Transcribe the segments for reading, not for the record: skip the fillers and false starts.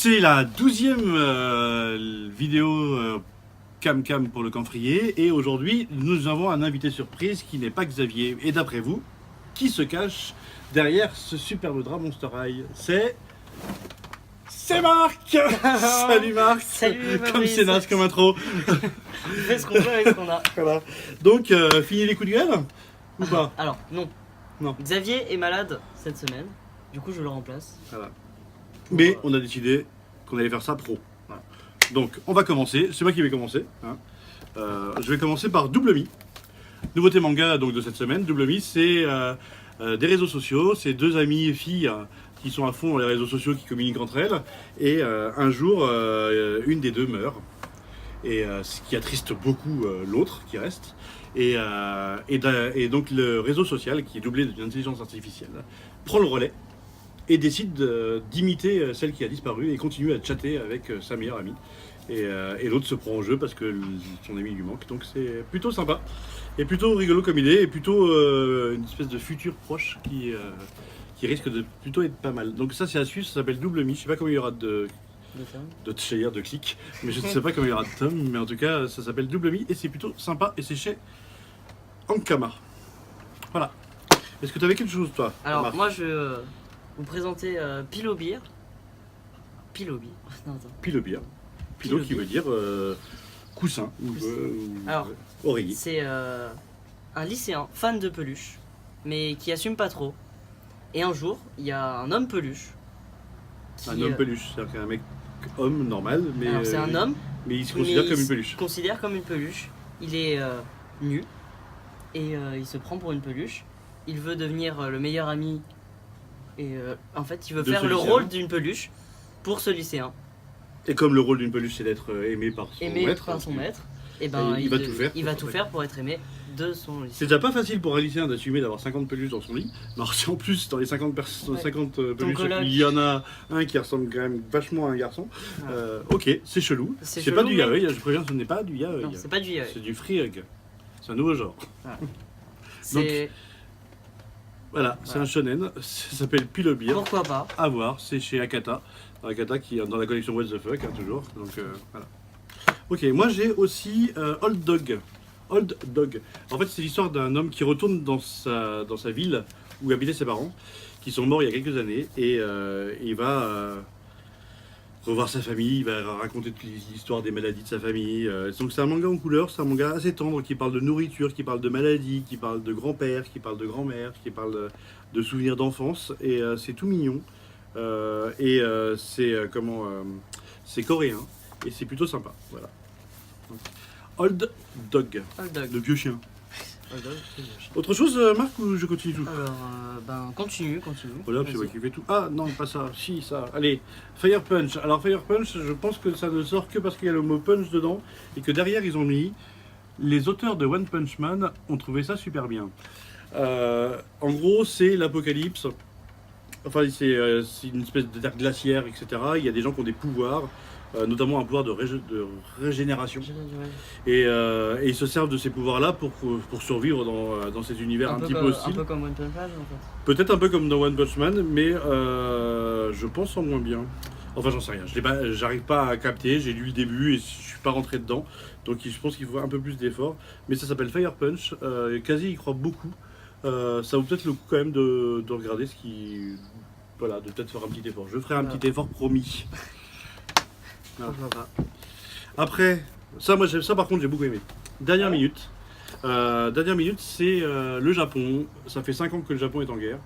C'est la 12e vidéo Cam pour le camphrier et aujourd'hui nous avons un invité surprise qui n'est pas Xavier. Et d'après vous, qui se cache derrière ce superbe drap Monster High? C'est Marc. Salut Marc. Salut Comme Fabrice. c'est naze comme intro. On fait ce qu'on peut avec ce qu'on a. Voilà. Donc fini les coups de gueule ou pas? Alors, non. Non. Xavier est malade cette semaine. Du coup, je le remplace. Voilà. Mais on a décidé qu'on allait faire ça pro. Voilà. Donc on va commencer, c'est moi qui vais commencer. Hein. Je vais commencer par Double Mi. Nouveauté manga donc, de cette semaine. Double Mi, c'est des réseaux sociaux, c'est deux amies et filles qui sont à fond dans les réseaux sociaux, qui communiquent entre elles. Et un jour, une des deux meurt. Et ce qui attriste beaucoup l'autre qui reste. Et donc le réseau social, qui est doublé d'une intelligence artificielle, prend le relais et décide d'imiter celle qui a disparu et continue à chatter avec sa meilleure amie. Et l'autre se prend en jeu parce que son ami lui manque. Donc c'est plutôt sympa et plutôt rigolo comme idée et plutôt une espèce de futur proche qui risque de plutôt être pas mal. Donc ça c'est à suivre, ça s'appelle Double Mi. Je sais pas combien il y aura de clics, mais je ne sais pas combien il y aura de tomes, mais en tout cas ça s'appelle Double Mi et c'est plutôt sympa et c'est chez Ankama. Voilà. Est-ce que tu avais quelque chose toi? Alors, Marc? moi, je vais vous présenter Pillow Beer. Pillow Beer. Non, attends. Pillow Beer. Pillow qui Beer. veut dire coussin ou Alors, oreiller. C'est un lycéen fan de peluche, mais qui assume pas trop. Et un jour, il y a un homme peluche. Un homme peluche, c'est-à-dire qu'un mec homme normal, mais Alors, c'est un homme, mais il se considère mais comme il une se peluche. considère comme une peluche. Il est nu et il se prend pour une peluche. Il veut devenir le meilleur ami et en fait il veut De faire ce le lycéen. rôle d'une peluche pour ce lycéen. Et comme le rôle d'une peluche c'est d'être aimé par son Aimé maître, par son maître, et ben il va tout faire il pour va ça. tout faire pour être aimé de son c'est lycéen. déjà pas facile pour un lycéen d'assumer d'avoir 50 peluches dans son lit. Alors si en plus dans les 50 peluches, coloc. il y en a un qui ressemble quand même vachement à un garçon. Ouais. Ok, c'est chelou. C'est C'est pas chelou, du mais- yaoi, je préviens, ce n'est pas du yaoi. Non, c'est pas du yaoi. C'est du free hug. C'est un nouveau genre. C'est Voilà, c'est un shonen, ça s'appelle Pillow Beer. pourquoi pas. À voir, c'est chez Akata. Akata qui est dans la collection What the Fuck, hein, toujours. Donc voilà. Ok, moi j'ai aussi Old Dog. Old Dog. En fait, c'est l'histoire d'un homme qui retourne dans sa ville où habitaient ses parents, qui sont morts il y a quelques années, et il va revoir sa famille, il va raconter toute l'histoire des maladies de sa famille. Donc c'est un manga en couleur, c'est un manga assez tendre qui parle de nourriture, qui parle de maladies, qui parle de grand-père, qui parle de grand-mère, qui parle de souvenirs d'enfance, et c'est tout mignon. C'est coréen, et c'est plutôt sympa. Voilà. Donc, Old Dog, Old Dog. le vieux chien. Old Dog, c'est moche. Autre chose, Marc, ou je continue tout? Alors ben continue. Voilà, c'est moi qui fais tout. Ah non, pas ça, si, ça. Allez, Fire Punch. Alors Fire Punch, je pense que ça ne sort que parce qu'il y a le mot punch dedans et que derrière ils ont mis les auteurs de One Punch Man ont trouvé ça super bien. En gros, c'est l'apocalypse. Enfin, c'est une espèce de terre glaciaire, etc. Il y a des gens qui ont des pouvoirs, notamment un pouvoir de régénération. Et ils se servent de ces pouvoirs-là pour survivre dans cet univers un petit peu un hostile. peu comme One Punch Man en fait. Peut-être un peu comme dans One Punch Man, mais je pense en moins bien. Enfin, j'en sais rien. J'arrive pas à capter. J'ai lu le début et je suis pas rentré dedans. Donc, je pense qu'il faut un peu plus d'efforts. Mais ça s'appelle Fire Punch. Kazi y croit beaucoup. Ça vaut peut-être le coup quand même de regarder ce qui. Voilà, de peut-être faire un petit effort. Je ferai un Voilà. petit effort promis. Voilà. Pourquoi pas. Après, ça par contre, j'ai beaucoup aimé. Dernière minute. Dernière minute, c'est le Japon. Ça fait 5 ans que le Japon est en guerre.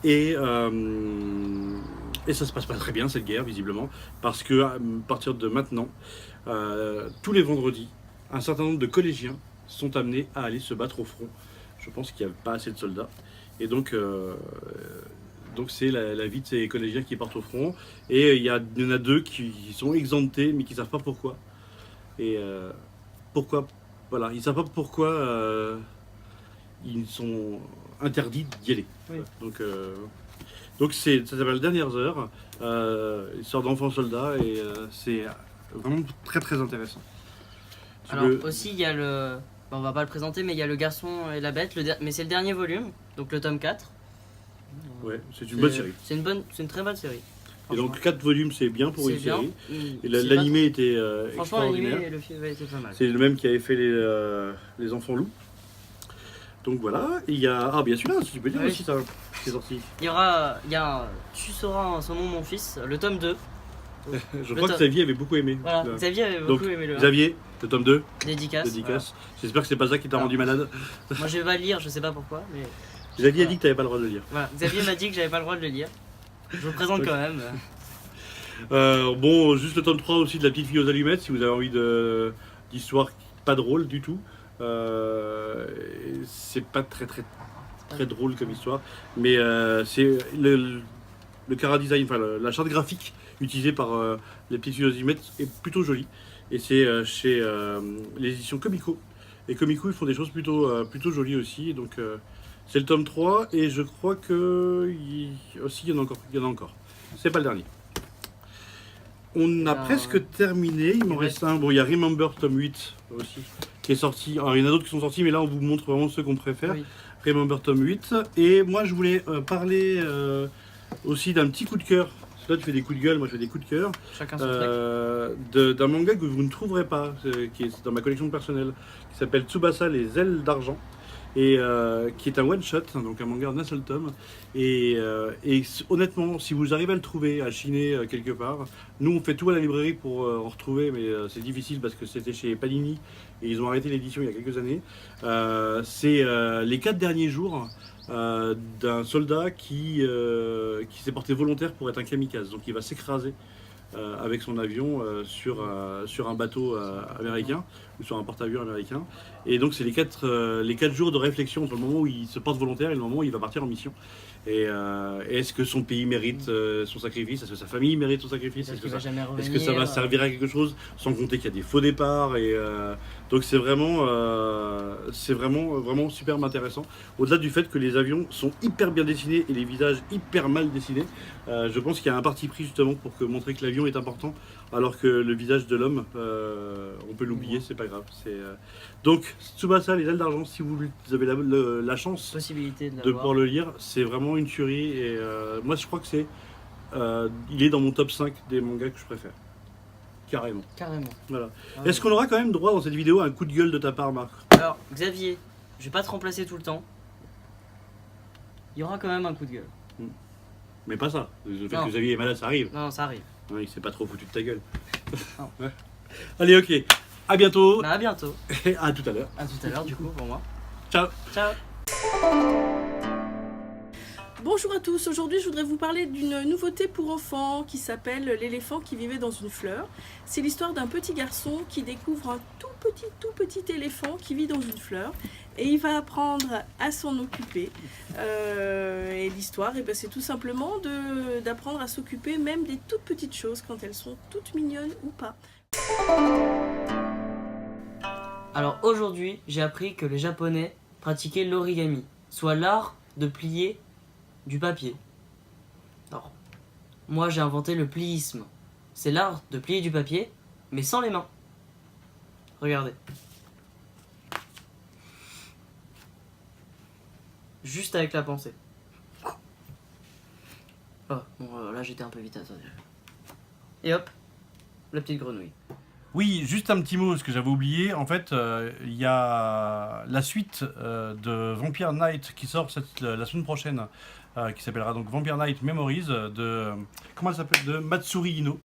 Et ça se passe pas très bien cette guerre, visiblement. Parce que à partir de maintenant, tous les vendredis, un certain nombre de collégiens sont amenés à aller se battre au front. Je pense qu'il n'y a pas assez de soldats. Et donc c'est la vie de ces collégiens qui partent au front. Et il y en a deux qui sont exemptés, mais qui ne savent pas pourquoi. Et pourquoi, voilà, ils ne savent pas pourquoi ils sont interdits d'y aller. Oui. Donc ça s'appelle Dernières Heures, histoire d'enfants soldats, et c'est vraiment très très intéressant. Alors aussi il y a le, on va pas le présenter, mais il y a le garçon et la bête, mais c'est le dernier volume, donc le tome 4. Ouais, c'est une bonne série. C'est une très bonne série. Et donc 4 volumes, c'est bien pour une C'est bien. série. Et C'est l'animé était pas- Franchement, extraordinaire. l'animé et le film était pas mal. C'est le même qui avait fait les Enfants Loups. Donc voilà, et il y a... Ah bien celui-là, tu peux dire Oui. aussi ça, qui est sorti. Il y aura, Tu sauras son nom, mon fils, le tome 2. Je crois que Xavier avait beaucoup aimé. Voilà, Là. Xavier avait Donc, beaucoup aimé le 1. Xavier, le tome 2, Dédicace. dédicace. J'espère que c'est pas ça qui t'a rendu malade. Moi je vais pas le lire, je sais pas pourquoi, mais. Xavier a dit que t'avais pas le droit de le lire. Voilà, Xavier m'a dit que j'avais pas le droit de le lire. Je vous le présente Ok. quand même. Bon, juste le tome 3 aussi de La Petite Fille aux Allumettes, si vous avez envie d'histoire pas drôle du tout. C'est pas très drôle comme histoire, mais c'est le chara design, enfin la charte graphique utilisée par Les Petites Filles aux Allumettes est plutôt jolie. Et c'est chez les éditions Comico. Et Comico, ils font des choses plutôt jolies aussi. Et donc c'est le tome 3, et je crois que aussi il y en a encore. C'est pas le dernier. On a presque terminé, il m'en reste un. Bon, il y a Remember tome 8 aussi, qui est sorti. Alors, il y en a d'autres qui sont sortis, mais là, on vous montre vraiment ceux qu'on préfère. Oui. Remember tome 8. Et moi, je voulais parler aussi d'un petit coup de cœur. Là, tu fais des coups de gueule, moi, je fais des coups de cœur. Chacun son truc. D'un manga que vous ne trouverez pas, qui est dans ma collection personnelle, qui s'appelle Tsubasa, les ailes d'argent. Et qui est un one-shot, donc un manga en un seul tome. Et honnêtement, si vous arrivez à le trouver, à chiner quelque part, nous on fait tout à la librairie pour en retrouver, mais c'est difficile parce que c'était chez Panini et ils ont arrêté l'édition il y a quelques années. C'est les 4 derniers jours d'un soldat qui s'est porté volontaire pour être un kamikaze. Donc il va s'écraser avec son avion sur un bateau américain ou sur un porte-avions américain. Et donc c'est les 4 jours de réflexion entre le moment où il se porte volontaire et le moment où il va partir en mission. Et est-ce que son pays mérite son sacrifice? Est-ce que sa famille mérite son sacrifice? Parce Est-ce que, qu'il va jamais est-ce que ça va revenir. servir à quelque chose? Sans compter qu'il y a des faux départs. Et donc c'est vraiment superbe intéressant. Au-delà du fait que les avions sont hyper bien dessinés et les visages hyper mal dessinés, je pense qu'il y a un parti pris justement pour montrer que l'avion est important, alors que le visage de l'homme, on peut l'oublier, c'est pas grave. Donc Tsubasa, les ailes d'argent, si vous avez la chance Possibilité de de l'avoir. pouvoir le lire, c'est vraiment une tuerie. Et moi, je crois que il est dans mon top 5 des mangas que je préfère. Carrément. Carrément. Voilà. Ah, Est-ce qu'on aura quand même droit dans cette vidéo à un coup de gueule de ta part, Marc? Alors, Xavier, je vais pas te remplacer tout le temps. Il y aura quand même un coup de gueule. Mais pas ça. Le fait Non. que Xavier est malade, ça arrive. Non, ça arrive. Ouais, il s'est pas trop foutu de ta gueule. Non. Ouais. Allez, ok. À bientôt. Bah, à bientôt. Et à tout à l'heure. À tout à l'heure, du coup, pour moi. Ciao. Ciao. Bonjour à tous, aujourd'hui je voudrais vous parler d'une nouveauté pour enfants qui s'appelle L'éléphant qui vivait dans une fleur. C'est l'histoire d'un petit garçon qui découvre un tout petit éléphant qui vit dans une fleur et il va apprendre à s'en occuper. Et l'histoire, c'est tout simplement d'apprendre à s'occuper même des toutes petites choses quand elles sont toutes mignonnes ou pas. Alors aujourd'hui, j'ai appris que les Japonais pratiquaient l'origami, soit l'art de plier du papier. Alors, moi j'ai inventé le pliisme. C'est l'art de plier du papier, mais sans les mains. Regardez. Juste avec la pensée. Oh, bon, là j'étais un peu vite, attendez. Et hop, la petite grenouille. Oui, juste un petit mot, parce que j'avais oublié. En fait, il y a la suite de Vampire Knight qui sort la semaine prochaine, qui s'appellera donc Vampire Knight Memories comment elle s'appelle, de Matsuri Ino.